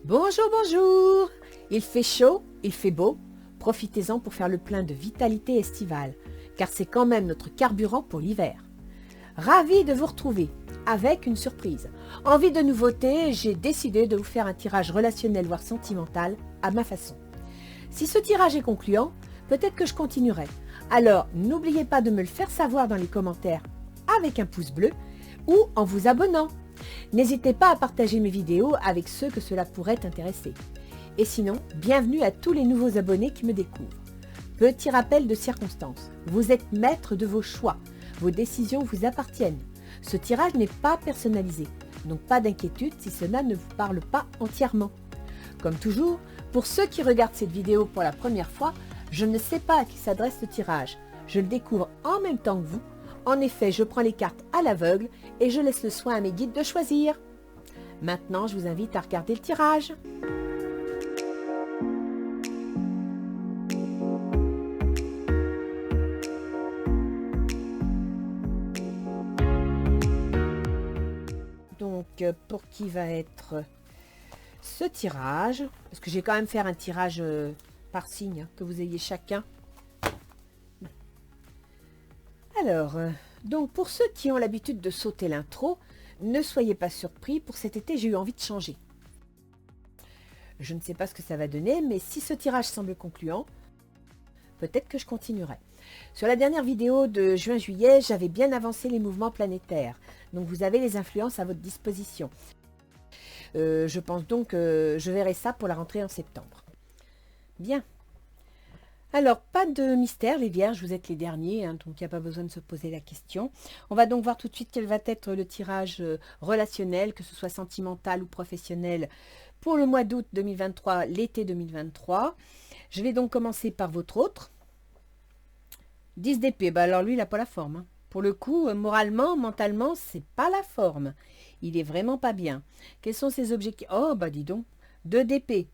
Bonjour, bonjour. Il fait chaud, il fait beau. Profitez-en pour faire le plein de vitalité estivale, car c'est quand même notre carburant pour l'hiver. Ravi de vous retrouver avec une surprise. Envie de nouveautés, j'ai décidé de vous faire un tirage relationnel voire sentimental à ma façon. Si ce tirage est concluant, peut-être que je continuerai. Alors n'oubliez pas de me le faire savoir dans les commentaires avec un pouce bleu ou en vous abonnant. N'hésitez pas à partager mes vidéos avec ceux que cela pourrait intéresser. Et sinon, bienvenue à tous les nouveaux abonnés qui me découvrent. Petit rappel de circonstance, vous êtes maître de vos choix, vos décisions vous appartiennent. Ce tirage n'est pas personnalisé, donc pas d'inquiétude si cela ne vous parle pas entièrement. Comme toujours, pour ceux qui regardent cette vidéo pour la première fois, je ne sais pas à qui s'adresse ce tirage. Je le découvre en même temps que vous. En effet, je prends les cartes à l'aveugle et je laisse le soin à mes guides de choisir. Maintenant, je vous invite à regarder le tirage. Donc, pour qui va être ce tirage? Parce que j'ai quand même faire un tirage par signe, que vous ayez chacun. Alors, donc pour ceux qui ont l'habitude de sauter l'intro, ne soyez pas surpris, pour cet été j'ai eu envie de changer. Je ne sais pas ce que ça va donner, mais si ce tirage semble concluant, peut-être que je continuerai. Sur la dernière vidéo de juin-juillet, j'avais bien avancé les mouvements planétaires, donc vous avez les influences à votre disposition. Je pense donc que je verrai ça pour la rentrée en septembre. Bien. Alors, pas de mystère, les vierges, vous êtes les derniers, hein, donc il n'y a pas besoin de se poser la question. On va donc voir tout de suite quel va être le tirage relationnel, que ce soit sentimental ou professionnel, pour le mois d'août 2023, l'été 2023. Je vais donc commencer par votre autre. 10 d'épée, bah alors lui, il n'a pas la forme. Hein. Pour le coup, moralement, mentalement, c'est pas la forme. Il est vraiment pas bien. Quels sont ses objectifs? Oh, bah dis donc, 2 d'épée.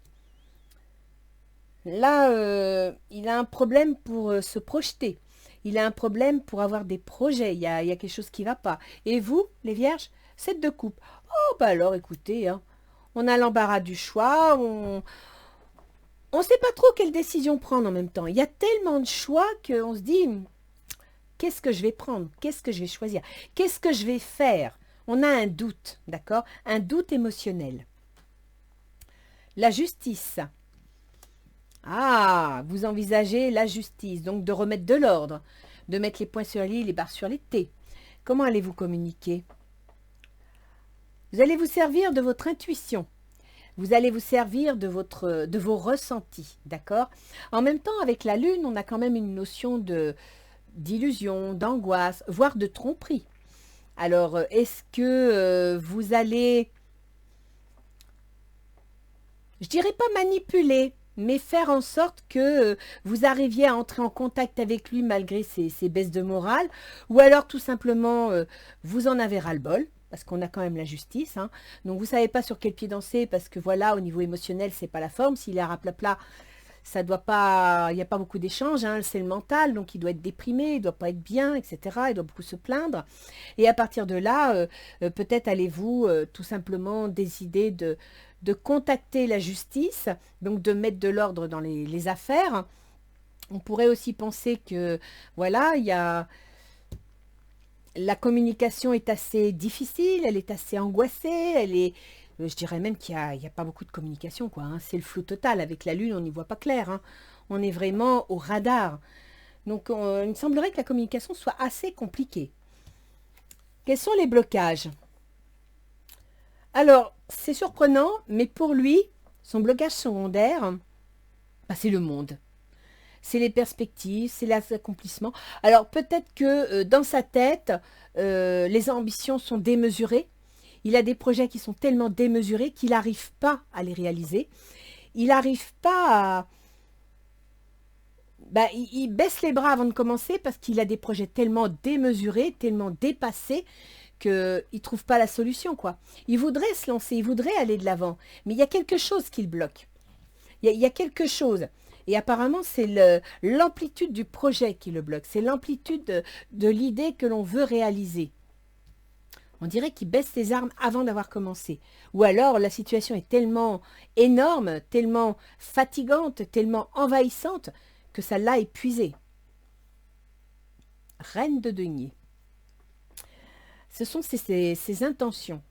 Là, il a un problème pour se projeter. Il a un problème pour avoir des projets. Il y a quelque chose qui ne va pas. Et vous, les vierges, 7 de coupe. Oh, bah alors, écoutez, hein, on a l'embarras du choix. On ne sait pas trop quelle décision prendre en même temps. Il y a tellement de choix qu'on se dit, qu'est-ce que je vais prendre? Qu'est-ce que je vais choisir? Qu'est-ce que je vais faire? On a un doute, d'accord? Un doute émotionnel. La justice. Ah, vous envisagez la justice, donc de remettre de l'ordre, de mettre les points sur les i, les barres sur les t. Comment allez-vous communiquer? Vous allez vous servir de votre intuition. Vous allez vous servir de vos ressentis, d'accord? En même temps, avec la lune, on a quand même une notion d'illusion, d'angoisse, voire de tromperie. Alors, est-ce que vous allez, je dirais pas manipuler, mais faire en sorte que vous arriviez à entrer en contact avec lui malgré ses baisses de morale, ou alors tout simplement vous en avez ras-le-bol, parce qu'on a quand même la justice, hein. Donc vous ne savez pas sur quel pied danser, parce que voilà, au niveau émotionnel, c'est pas la forme. S'il est à raplapla, ça doit pas, il n'y a pas beaucoup d'échanges, hein, c'est le mental, donc il doit être déprimé, il doit pas être bien, etc. Il doit beaucoup se plaindre. Et à partir de là, peut-être allez-vous tout simplement décider de contacter la justice, donc de mettre de l'ordre dans les affaires. On pourrait aussi penser que, voilà, la communication est assez difficile, elle est assez angoissée, elle est, je dirais même qu'il n'y a pas beaucoup de communication, quoi. Hein. C'est le flou total. Avec la lune, on n'y voit pas clair. Hein. On est vraiment au radar. Donc, il me semblerait que la communication soit assez compliquée. Quels sont les blocages? Alors, c'est surprenant, mais pour lui, son blocage secondaire, bah, c'est le monde. C'est les perspectives, c'est l'accomplissement. Alors, peut-être que dans sa tête, les ambitions sont démesurées. Il a des projets qui sont tellement démesurés qu'il n'arrive pas à les réaliser. Il n'arrive pas à... Ben, il baisse les bras avant de commencer parce qu'il a des projets tellement démesurés, tellement dépassés, qu'il ne trouve pas la solution, quoi. Il voudrait se lancer, il voudrait aller de l'avant, mais il y a quelque chose qui le bloque. Il y a quelque chose. Et apparemment, c'est l'amplitude du projet qui le bloque. C'est l'amplitude de l'idée que l'on veut réaliser. On dirait qu'il baisse ses armes avant d'avoir commencé. Ou alors la situation est tellement énorme, tellement fatigante, tellement envahissante que ça l'a épuisé. Reine de denier. Ce sont ses intentions.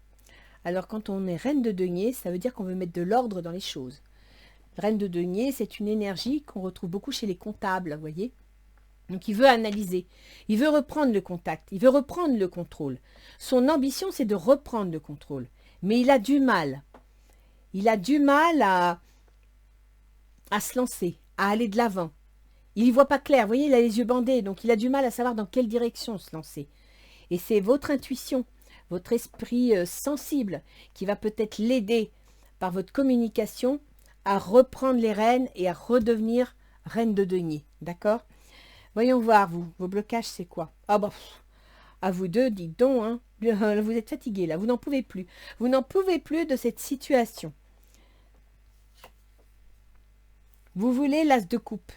Alors quand on est reine de denier, ça veut dire qu'on veut mettre de l'ordre dans les choses. Reine de denier, c'est une énergie qu'on retrouve beaucoup chez les comptables, vous voyez. Donc il veut analyser, il veut reprendre le contact, il veut reprendre le contrôle. Son ambition, c'est de reprendre le contrôle. Mais il a du mal. Il a du mal à se lancer, à aller de l'avant. Il n'y voit pas clair, vous voyez, il a les yeux bandés, donc il a du mal à savoir dans quelle direction se lancer. Et c'est votre intuition, votre esprit sensible qui va peut-être l'aider par votre communication à reprendre les rênes et à redevenir reine de denier. D'accord? Voyons voir, vous, vos blocages, c'est quoi? Ah bah, à vous deux, dites donc, hein, vous êtes fatigués là, vous n'en pouvez plus. Vous n'en pouvez plus de cette situation. Vous voulez l'as de coupe.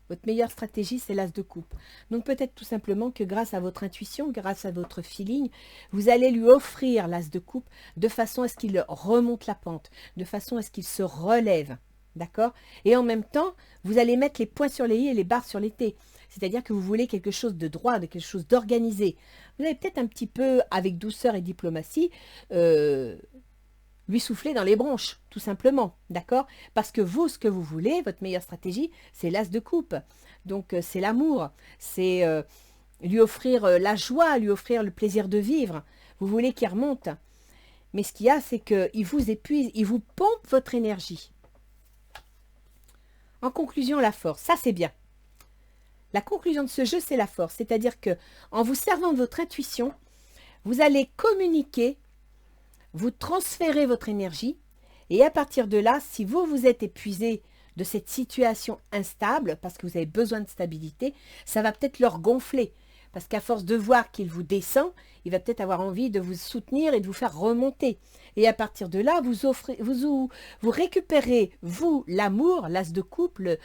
Votre meilleure stratégie, c'est l'as de coupe. Donc peut-être tout simplement que grâce à votre intuition, grâce à votre feeling, vous allez lui offrir l'as de coupe de façon à ce qu'il remonte la pente, de façon à ce qu'il se relève. D'accord? Et en même temps, vous allez mettre les points sur les i et les barres sur les t. C'est-à-dire que vous voulez quelque chose de droit, de quelque chose d'organisé. Vous allez peut-être un petit peu, avec douceur et diplomatie, lui souffler dans les bronches, tout simplement, d'accord? Parce que vous, ce que vous voulez, votre meilleure stratégie, c'est l'as de coupe. Donc, c'est l'amour, c'est lui offrir la joie, lui offrir le plaisir de vivre. Vous voulez qu'il remonte. Mais ce qu'il y a, c'est qu'il vous épuise, il vous pompe votre énergie. En conclusion, la force, ça c'est bien. La conclusion de ce jeu, c'est la force. C'est-à-dire que en vous servant de votre intuition, vous allez communiquer, vous transférez votre énergie et à partir de là, si vous vous êtes épuisé de cette situation instable, parce que vous avez besoin de stabilité, ça va peut-être leur gonfler. Parce qu'à force de voir qu'il vous descend, il va peut-être avoir envie de vous soutenir et de vous faire remonter. Et à partir de là, vous récupérez, vous, l'amour, l'as de couple,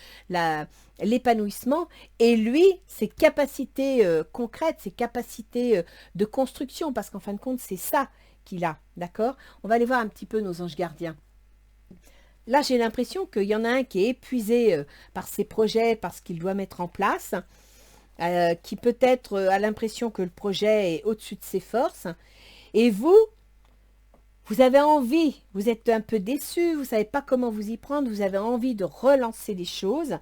l'épanouissement, et lui, ses capacités concrètes, ses capacités de construction, parce qu'en fin de compte, c'est ça qu'il a, d'accord? On va aller voir un petit peu nos anges gardiens. Là, j'ai l'impression qu'il y en a un qui est épuisé par ses projets, par ce qu'il doit mettre en place, qui peut-être a l'impression que le projet est au-dessus de ses forces. Et vous avez envie, vous êtes un peu déçu, vous ne savez pas comment vous y prendre, vous avez envie de relancer les choses.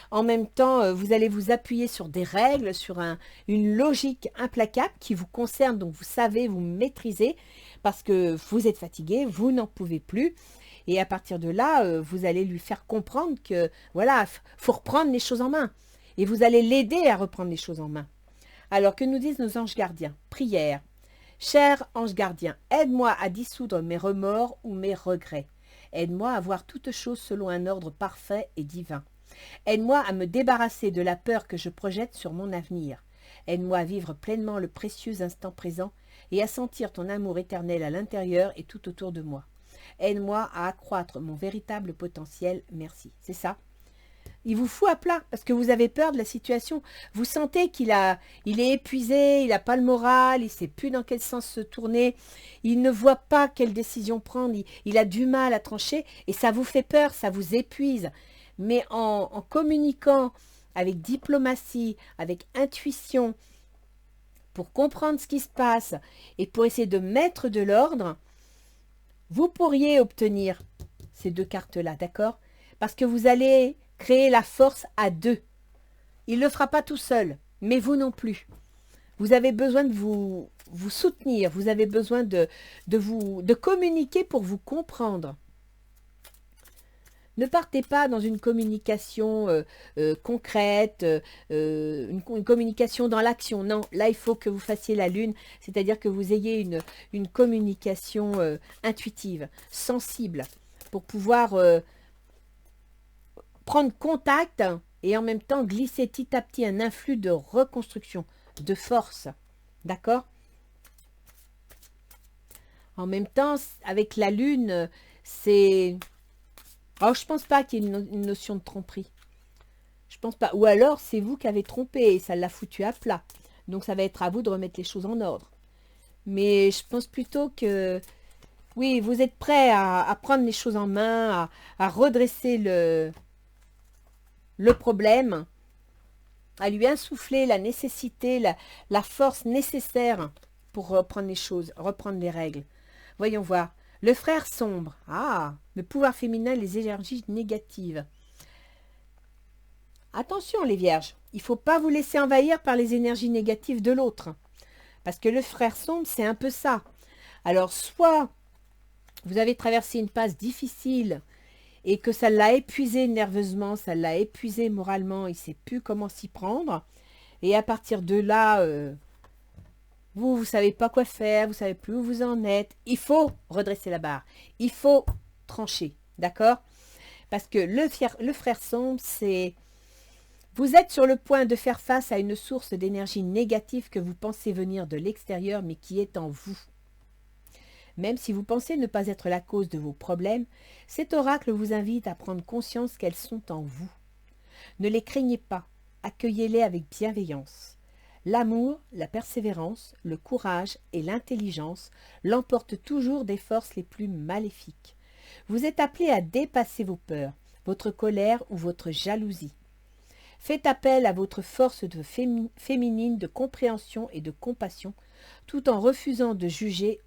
En même temps, vous allez vous appuyer sur des règles, sur une logique implacable qui vous concerne, donc vous savez, vous maîtrisez, parce que vous êtes fatigué, vous n'en pouvez plus. Et à partir de là, vous allez lui faire comprendre que, voilà, il faut reprendre les choses en main. Et vous allez l'aider à reprendre les choses en main. Alors, que nous disent nos anges gardiens? Prière. Cher ange gardien, aide-moi à dissoudre mes remords ou mes regrets. Aide-moi à voir toutes choses selon un ordre parfait et divin. Aide-moi à me débarrasser de la peur que je projette sur mon avenir. Aide-moi à vivre pleinement le précieux instant présent et à sentir ton amour éternel à l'intérieur et tout autour de moi. Aide-moi à accroître mon véritable potentiel. Merci. C'est ça. Il vous fout à plat parce que vous avez peur de la situation. Vous sentez il est épuisé, il n'a pas le moral, il ne sait plus dans quel sens se tourner, il ne voit pas quelle décision prendre, il a du mal à trancher et ça vous fait peur, ça vous épuise. Mais en communiquant avec diplomatie, avec intuition, pour comprendre ce qui se passe et pour essayer de mettre de l'ordre, vous pourriez obtenir ces deux cartes-là, d'accord? Parce que vous allez créer la force à deux. Il ne le fera pas tout seul, mais vous non plus. Vous avez besoin de vous soutenir, vous avez besoin de communiquer pour vous comprendre. Ne partez pas dans une communication concrète, une communication dans l'action. Non, là, il faut que vous fassiez la lune, c'est-à-dire que vous ayez une communication intuitive, sensible, pour pouvoir prendre contact et en même temps glisser petit à petit un influx de reconstruction, de force. D'accord? En même temps, avec la lune, c'est... Alors, je pense pas qu'il y ait une notion de tromperie. Je pense pas. Ou alors, c'est vous qui avez trompé et ça l'a foutu à plat. Donc, ça va être à vous de remettre les choses en ordre. mais je pense plutôt que, oui, vous êtes prêt à prendre les choses en main, à redresser le problème, à lui insuffler la nécessité, la force nécessaire pour reprendre les choses, reprendre les règles. Voyons voir. Le frère sombre. Ah, le pouvoir féminin, les énergies négatives. Attention les vierges, il ne faut pas vous laisser envahir par les énergies négatives de l'autre. Parce que le frère sombre, c'est un peu ça. Alors, soit vous avez traversé une passe difficile et que ça l'a épuisé nerveusement, ça l'a épuisé moralement, il ne sait plus comment s'y prendre. Et à partir de là, vous ne savez pas quoi faire, vous ne savez plus où vous en êtes. Il faut redresser la barre, il faut trancher, d'accord? Parce que le frère sombre, c'est... Vous êtes sur le point de faire face à une source d'énergie négative que vous pensez venir de l'extérieur, mais qui est en vous. Même si vous pensez ne pas être la cause de vos problèmes, cet oracle vous invite à prendre conscience qu'elles sont en vous. Ne les craignez pas, accueillez-les avec bienveillance. L'amour, la persévérance, le courage et l'intelligence l'emportent toujours des forces les plus maléfiques. Vous êtes appelé à dépasser vos peurs, votre colère ou votre jalousie. Faites appel à votre force féminine de compréhension et de compassion, tout en refusant de juger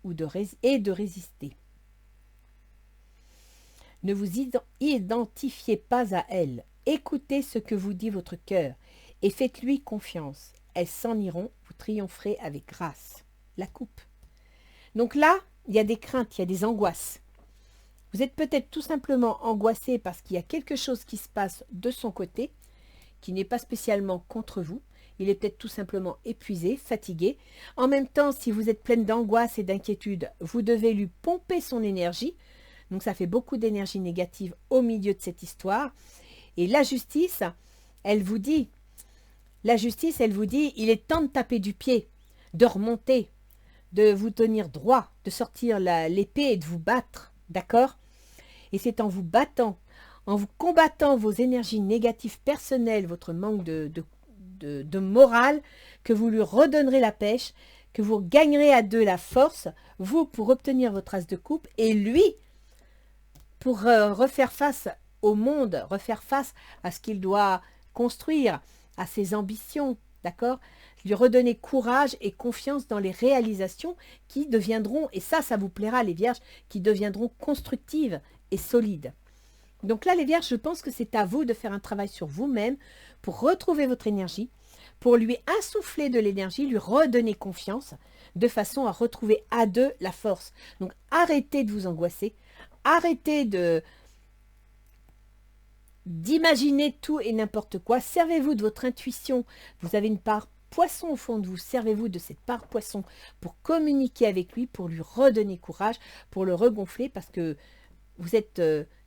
et de résister. Ne vous identifiez pas à elle. Écoutez ce que vous dit votre cœur et faites-lui confiance. Elles s'en iront, vous triompherez avec grâce. La coupe. Donc là, il y a des craintes, il y a des angoisses. Vous êtes peut-être tout simplement angoissé parce qu'il y a quelque chose qui se passe de son côté, qui n'est pas spécialement contre vous. Il est peut-être tout simplement épuisé, fatigué. En même temps, si vous êtes pleine d'angoisse et d'inquiétude, vous devez lui pomper son énergie. Donc ça fait beaucoup d'énergie négative au milieu de cette histoire. Et la justice, elle vous dit, il est temps de taper du pied, de remonter, de vous tenir droit, de sortir l'épée et de vous battre, d'accord? Et c'est en vous battant, en vous combattant vos énergies négatives personnelles, votre manque de morale, que vous lui redonnerez la pêche, que vous gagnerez à deux la force, vous pour obtenir votre as de coupe, et lui pour refaire face au monde, refaire face à ce qu'il doit construire, à ses ambitions, d'accord? Lui redonner courage et confiance dans les réalisations qui deviendront, et ça vous plaira les vierges, qui deviendront constructives et solides. Donc là les vierges, je pense que c'est à vous de faire un travail sur vous-même pour retrouver votre énergie, pour lui insuffler de l'énergie, lui redonner confiance, de façon à retrouver à deux la force. Donc arrêtez de vous angoisser, arrêtez d'imaginer tout et n'importe quoi. Servez-vous de votre intuition. Vous avez une part poisson au fond de vous. Servez-vous de cette part poisson pour communiquer avec lui, pour lui redonner courage, pour le regonfler, parce que vous êtes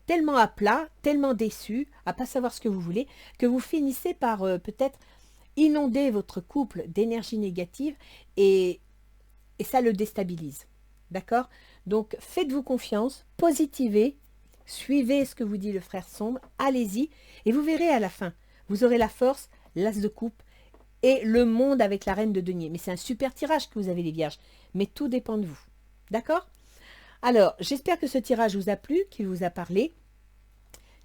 tellement à plat, tellement déçu, à pas savoir ce que vous voulez, que vous finissez par peut-être inonder votre couple d'énergie négative et ça le déstabilise. D'accord? Donc, faites-vous confiance, positivez, suivez ce que vous dit le frère sombre, allez-y, et vous verrez à la fin, vous aurez la force, l'as de coupe, et le monde avec la reine de denier. Mais c'est un super tirage que vous avez les vierges, mais tout dépend de vous. D'accord? Alors, j'espère que ce tirage vous a plu, qu'il vous a parlé.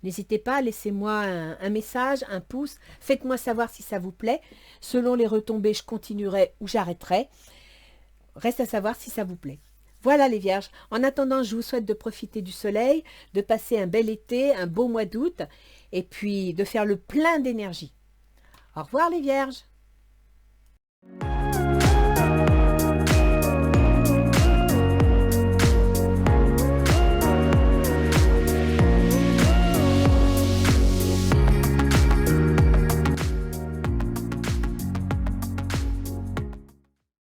N'hésitez pas, laissez-moi un message, un pouce, faites-moi savoir si ça vous plaît. Selon les retombées, je continuerai ou j'arrêterai. Reste à savoir si ça vous plaît. Voilà les vierges, en attendant, je vous souhaite de profiter du soleil, de passer un bel été, un beau mois d'août, et puis de faire le plein d'énergie. Au revoir les vierges.